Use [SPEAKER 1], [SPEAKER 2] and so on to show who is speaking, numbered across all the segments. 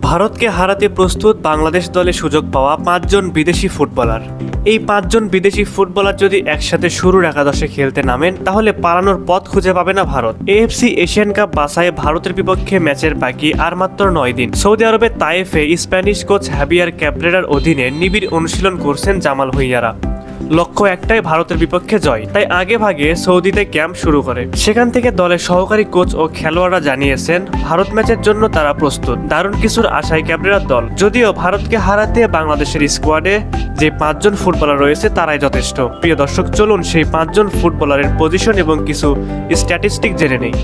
[SPEAKER 1] ভারতকে হারাতে প্রস্তুত বাংলাদেশ দলে সুযোগ পাওয়া 5 জন বিদেশি ফুটবলার। এই 5 জন বিদেশি ফুটবলার যদি একসাথে শুরুর একাদশে খেলতে নামেন তাহলে পালানোর পথ খুঁজে পাবে না ভারত। এএফসি এশিয়ান কাপ বাছাইয়ে ভারতের বিপক্ষে ম্যাচের বাকি আর মাত্র 9 দিন। সৌদি আরবের তায়েফে স্প্যানিশ কোচ হাবিয়ার ক্যাব্রেরার অধীনে নিবিড় অনুশীলন করছেন জামাল ভুঁইয়ারা। লক্ষ্য একটাই, ভারতের বিপক্ষে জয়। তাই আগে ভাগে সৌদিতে ক্যাম্প শুরু করে। সেখান থেকে দলের সহকারী কোচ ও খেলোয়াড়রা জানিয়েছেন ভারত ম্যাচের জন্য তারা প্রস্তুত। দারুণ কিছুর আশায় ক্যাব্রেরার দল। যদিও ভারতকে হারাতে বাংলাদেশের স্কোয়াডে যে 5 জন ফুটবলার রয়েছে তারাই যথেষ্ট। প্রিয় দর্শক, চলুন সেই 5 জন ফুটবলারের পজিশন এবং কিছু স্ট্যাটিস্টিক জেনে নেই।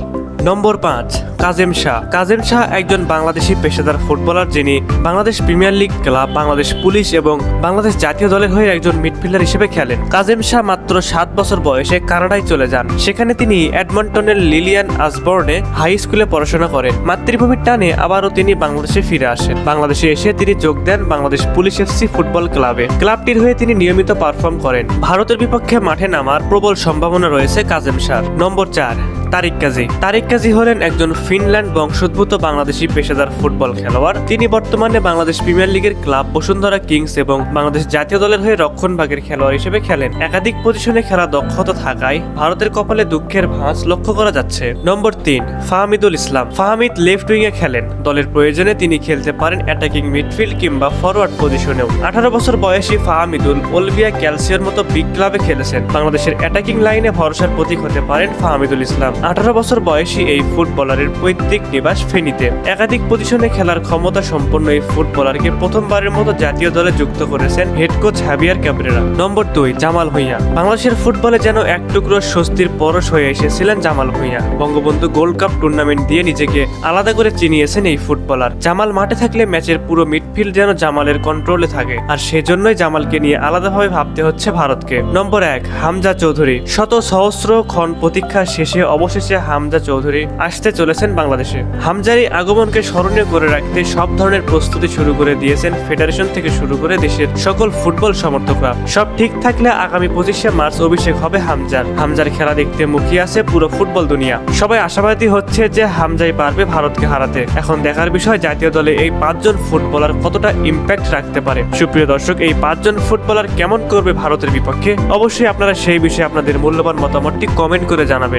[SPEAKER 1] নম্বর 5, কাজেম শাহ। কাজেম শাহ একজন বাংলাদেশি পেশাদার ফুটবলার, যিনি Bangladesh premier league club, Bangladesh police এবং বাংলাদেশ জাতীয় দলের হয়ে একজন মিডফিল্ডার হিসেবে খেলেন। কাজেম শাহ মাত্র 7 বছর বয়সে কানাডায় চলে যান। সেখানে তিনি এডমন্টনের লিলিয়ান আসবর্নে হাই স্কুলে পড়াশোনা করেন। মাতৃভূমির টানে আবারও তিনি বাংলাদেশে ফিরে আসেন। বাংলাদেশে এসে তিনি যোগ দেন বাংলাদেশ পুলিশ এফসি ফুটবল ক্লাবে। ক্লাবটির হয়ে তিনি নিয়মিত পারফর্ম করেন। ভারতের বিপক্ষে মাঠে নামার প্রবল সম্ভাবনা রয়েছে কাজেম শাহ। নম্বর 4, তারিক কাজী। তারিক কাজী হলেন একজন ফিনল্যান্ড বংশোদ্ভূত বাংলাদেশি পেশাদার ফুটবল খেলোয়াড়। তিনি বর্তমানে বাংলাদেশ প্রিমিয়ার লিগের ক্লাব বসুন্ধরা কিংস এবং বাংলাদেশ জাতীয় দলের হয়ে রক্ষণভাগের খেলোয়াড় হিসেবে খেলেন। একাধিক পজিশনে খেলা দক্ষতা থাকায় ভারতের কপালে দুঃখের ভাঁজ লক্ষ্য করা যাচ্ছে। নম্বর 3, ফাহমিদুল ইসলাম। ফাহমিদ লেফট উইংয়ে খেলেন। দলের প্রয়োজনে তিনি খেলতে পারেন অ্যাটাকিং মিডফিল্ড কিংবা ফরওয়ার্ড পজিশনেও। 18 বছর বয়সী ফাহমিদুল ওলভিয়া ক্যালসিওর মতো বিগ ক্লাবে খেলেছেন। বাংলাদেশের অ্যাটাকিং লাইনে ভরসার প্রতীক হতে পারেন ফাহমিদুল ইসলাম। 18 বছর বয়সী এই ফুটবলারের পৈতৃক নিবাস ফেনীতে। একাধিক পজিশনে খেলার ক্ষমতা সম্পন্ন এই ফুটবলারকে প্রথমবারের মতো জাতীয় দলে যুক্ত করেছেন হেড কোচ হাবিয়ার ক্যাব্রেরা। নম্বর 2, জামাল ভুঁইয়া। বাংলাদেশের ফুটবলে যেন এক টুকরো স্বস্তির পরশ হয়ে এসেছিলেন Jamal Bhuiyan. Bangabandhu gold cup tournament দিয়ে নিজেকে আলাদা করে চিনিয়েছেন এই ফুটবলার। জামাল মাঠে থাকলে ম্যাচের পুরো মিডফিল্ড যেন জামালের কন্ট্রোলে থাকে, আর সেজন্যই জামালকে নিয়ে আলাদাভাবে ভাবতে হচ্ছে ভারতকে। নম্বর 1, হামজা চৌধুরী। শত সহস্র ক্ষণ প্রতীক্ষার শেষে অবশেষে হামজা চৌধুরী আসতে চলেছেন বাংলাদেশে। হামজার এই আগমনকে স্মরণীয় করে রাখতে সব ধরনের প্রস্তুতি শুরু করে দিয়েছেন ফেডারেশন থেকে শুরু করে দেশের সকল ফুটবল সমর্থকরা। সব ঠিক থাকলে আগামী 25শে মার্চ অভিষেক হবে হামজার। হামজার খেলা দেখতে মুখিয়ে আছে পুরো ফুটবল দুনিয়া। সবাই আশাবাদী হচ্ছে যে হামজাই পারবে ভারতকে হারাতে। এখন দেখার বিষয় জাতীয় দলে এই 5 জন ফুটবলার কতটা ইম্প্যাক্ট রাখতে পারে। সুপ্রিয় দর্শক, এই 5 জন ফুটবলার কেমন করবে ভারতের বিপক্ষে, অবশ্যই আপনারা সেই বিষয়ে আপনাদের মূল্যবান মতামতটি কমেন্ট করে জানাবেন।